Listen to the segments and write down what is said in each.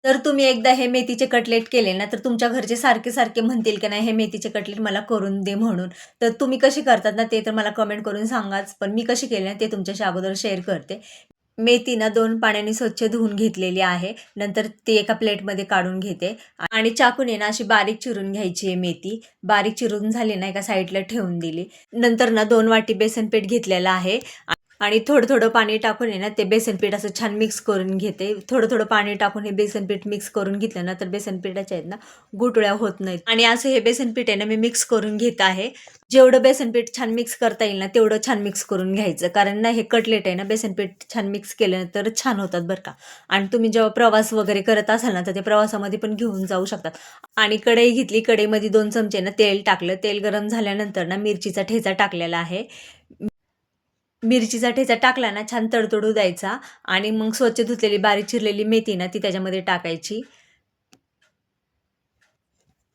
तर तुम्ही एकदा हे मेथीचे कटलेट केले ना, तर तुमच्या घरचे सारखे-सारखे म्हणतील की नाही हे मेथीचे कटलेट मला करून दे म्हणून. तर तुम्ही कशी करतात ना, ते तर मला कमेंट करून सांगाच. पण मी कशी केली ना, ते तुमच्याशी अगोदर शेअर करते. मेथी ना 2 पाण्याने स्वच्छ धुवून घेतलेली आहे. नंतर ती एका प्लेटमध्ये काढून घेते आणि चाकूने ना अशी बारीक चिरून घ्यायची आहे मेथी. बारीक चिरून झाली ना, एका साईडला ठेवून दिली. नंतर ना 2 वाटी बेसन पीठ घेतलेलं आहे आणि थोडं-थोडं पाणी टाकून आहे ना, ते बेसन पीठ असं छान मिक्स करून घेते. थोडं-थोडं पाणी टाकून हे बेसन पीठ मिक्स करून घेतलं ना, तर बेसन पिठाच्या आहेत ना, गुठळ्या होत नाहीत आणि असं हे बेसन पीठ आहे ना, मी मिक्स करून घेत आहे. जेवढं बेसन पीठ छान मिक्स करता येईल ना, तेवढं छान मिक्स करून घ्यायचं. कारण ना, हे कटलेट आहे ना, बेसन पीठ छान मिक्स केलं तरच छान होतात बरं का. आणि तुम्ही जेव्हा प्रवास वगैरे करत असाल ना, तर ते प्रवासामध्ये पण घेऊन जाऊ शकतात. आणि कढई घेतली, कढईमध्ये 2 चमचे ना तेल टाकलं. तेल गरम झाल्यानंतर ना, मिरचीचा ठेचा टाकलेला आहे. मिरचीचा ठेचा टाकला ना, छान तडतडू द्यायचा आणि मग स्वच्छ धुतलेली बारीक चिरलेली मेथी ना, ती त्याच्यामध्ये टाकायची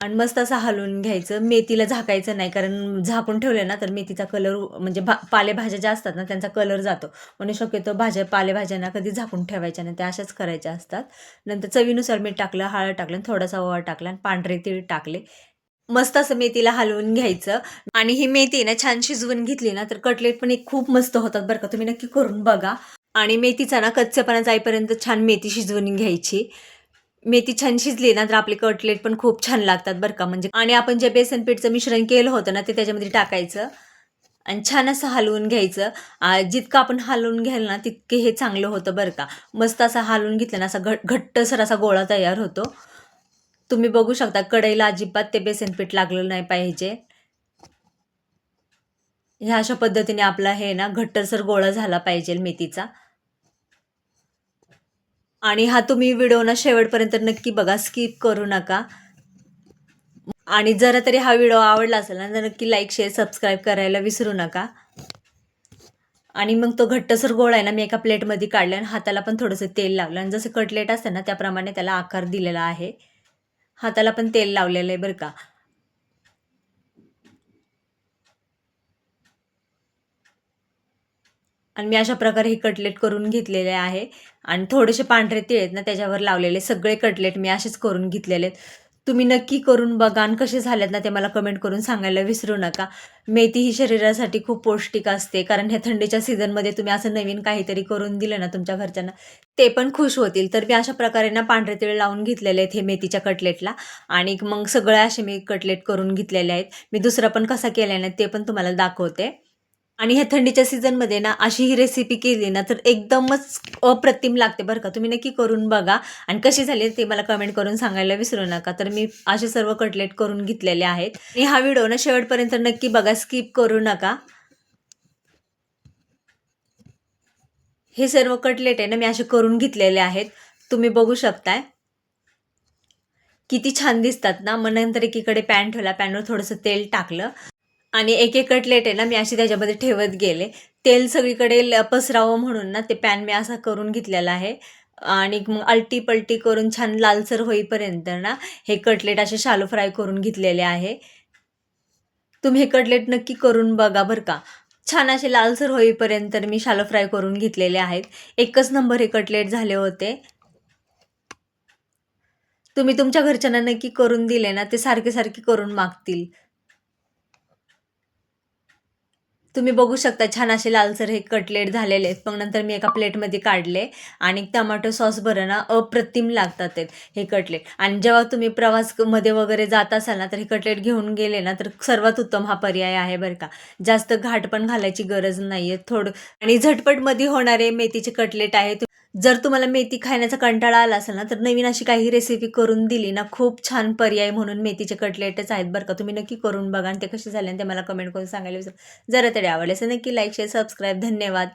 आणि मस्त असं हलवून घ्यायचं. मेथीला झाकायचं नाही, कारण झाकून ठेवलं ना, तर मेथीचा कलर म्हणजे पालेभाज्या ज्या असतात ना, त्यांचा कलर जातो. म्हणून शक्यतो पालेभाज्यांना कधी झाकून ठेवायच्या नाही, त्या अशाच करायच्या असतात. नंतर चवीनुसार मीठ टाकलं, हळद टाकलं, थोडासा ओवा टाकला आणि पांढरे तीळ टाकले. मस्त असं मेथीला हलवून घ्यायचं आणि ही मेथी ना छान शिजवून घेतली ना, तर कटलेट पण एक खूप मस्त होतात बरं का. तुम्ही नक्की करून बघा. आणि मेथीचा ना कच्चेपणा जाईपर्यंत छान मेथी शिजवून घ्यायची. मेथी छान शिजली ना, तर आपले कटलेट पण खूप छान लागतात बरं का. म्हणजे आणि आपण जे बेसन पीठचं मिश्रण केलं होतं ना, ते त्याच्यामध्ये टाकायचं आणि छान असं हलवून घ्यायचं. जितकं आपण हलवून घ्याल ना, तितके हे चांगलं होतं बरं का. मस्त असं हलवून घेतलं ना, असा घट्टसर असा गोळा तयार होतो. तुम्ही बघू शकता कढईला अजिबात ते बेसन पीठ लागलं नाही पाहिजे. ह्या अशा पद्धतीने आपला हे ना घट्टसर गोळा झाला पाहिजे मेथीचा. आणि हा तुम्ही व्हिडिओ ना शेवटपर्यंत नक्की बघा, स्किप करू नका. आणि जरा तरी हा व्हिडिओ आवडला असेल ना, तर नक्की लाईक, शेअर, सबस्क्राईब करायला विसरू नका. आणि मग तो घट्टसर गोळा आहे ना, मी एका प्लेटमध्ये काढला आणि हाताला पण थोडंसं तेल लावलं आणि जसं कटलेट असतं ना, त्याप्रमाणे त्याला आकार दिलेला आहे. हाताला पण तेल लावलेलं आहे बरं का. आणि मी अशा प्रकारे हे कटलेट करून घेतलेले आहे आणि थोडेसे पांढरे तीळ आहेत ना त्याच्यावर लावलेले सगळे कटलेट मी असेच करून घेतलेले आहेत. तुम्ही नक्की करून बघा आणि कसे झालेत ना ते मला कमेंट करून सांगायला विसरू नका. मेथी ही शरीरासाठी खूप पौष्टिक असते, कारण ह्या थंडीच्या सीझनमध्ये तुम्ही असं नवीन काहीतरी करून दिलं ना तुमच्या घरच्यांना, ते पण खुश होतील. तर मी अशा प्रकारे ना पांढरे तीळ लावून घेतलेले आहेत हे मेथीच्या कटलेटला आणि मग सगळे असे मी कटलेट करून घेतलेले आहेत. मी दुसरा पण कसा केला ना ते पण तुम्हाला दाखवते. आणि ह्या थंडीच्या सीझनमध्ये ना अशी ही रेसिपी केली ना तर एकदमच अप्रतिम लागते बरं का. तुम्ही नक्की करून बघा आणि कशी झाली ते मला कमेंट करून सांगायला विसरू नका. तर मी असे सर्व कटलेट करून घेतलेले आहेत आणि हा व्हिडिओ ना शेवटपर्यंत नक्की बघा, स्किप करू नका. हे सर्व कटलेट आहे ना मी असे करून घेतलेले आहेत. तुम्ही बघू शकताय. किती छान दिसतात ना. मग नंतर एकीकडे पॅन ठेवला, पॅनवर थोडंसं तेल टाकलं आणि एक-एक कटलेट आहे ना मी अशी त्याच्यामध्ये ठेवत गेले. तेल सगळीकडे पसरावं म्हणून ना ते पॅन मी असा करून घेतलेला आहे आणि मग आलटी-पलटी करून छान लालसर होईपर्यंत ना हे कटलेट असे शालो फ्राय करून घेतलेले आहे. तुम्ही हे कटलेट नक्की करून बघा बरं का. छान असे लालसर होईपर्यंत मी शालो फ्राय करून घेतलेले आहेत. एकच नंबर हे कटलेट झाले होते. तुम्ही तुमच्या घरच्यांना नक्की करून दिले ना, ते सारखे-सारखे करून मागतील. तुम्ही बघू शकता छान असे लालसर हे कटलेट झालेले आहेत. मग नंतर मी एका प्लेटमध्ये काढले आणि टोमॅटो सॉस बरं ना अप्रतिम लागतात ते हे कटलेट. आणि जेव्हा तुम्ही प्रवासमध्ये वगैरे जात असाल ना, तर हे कटलेट घेऊन गेले ना, तर सर्वात उत्तम हा पर्याय आहे बरं का. जास्त घाट पण घालायची गरज नाहीये. थोडं आणि झटपटमध्ये होणारे मेथीचे कटलेट आहेत. जर तुम्हाला मेथी खाण्याचा कंटाळा आला असेल ना, तर नवीन अशी काही रेसिपी करून दिली ना, खूप छान पर्याय म्हणून मेथीचे कटलेटच आहेत बरं का. तुम्ही नक्की करून बघा आणि ते कसे झाले आणि ते मला कमेंट करून सांगायला विसरू. जरा तरी आवडले असेल नक्की लाईक, शेअर, सबस्क्राईब. धन्यवाद.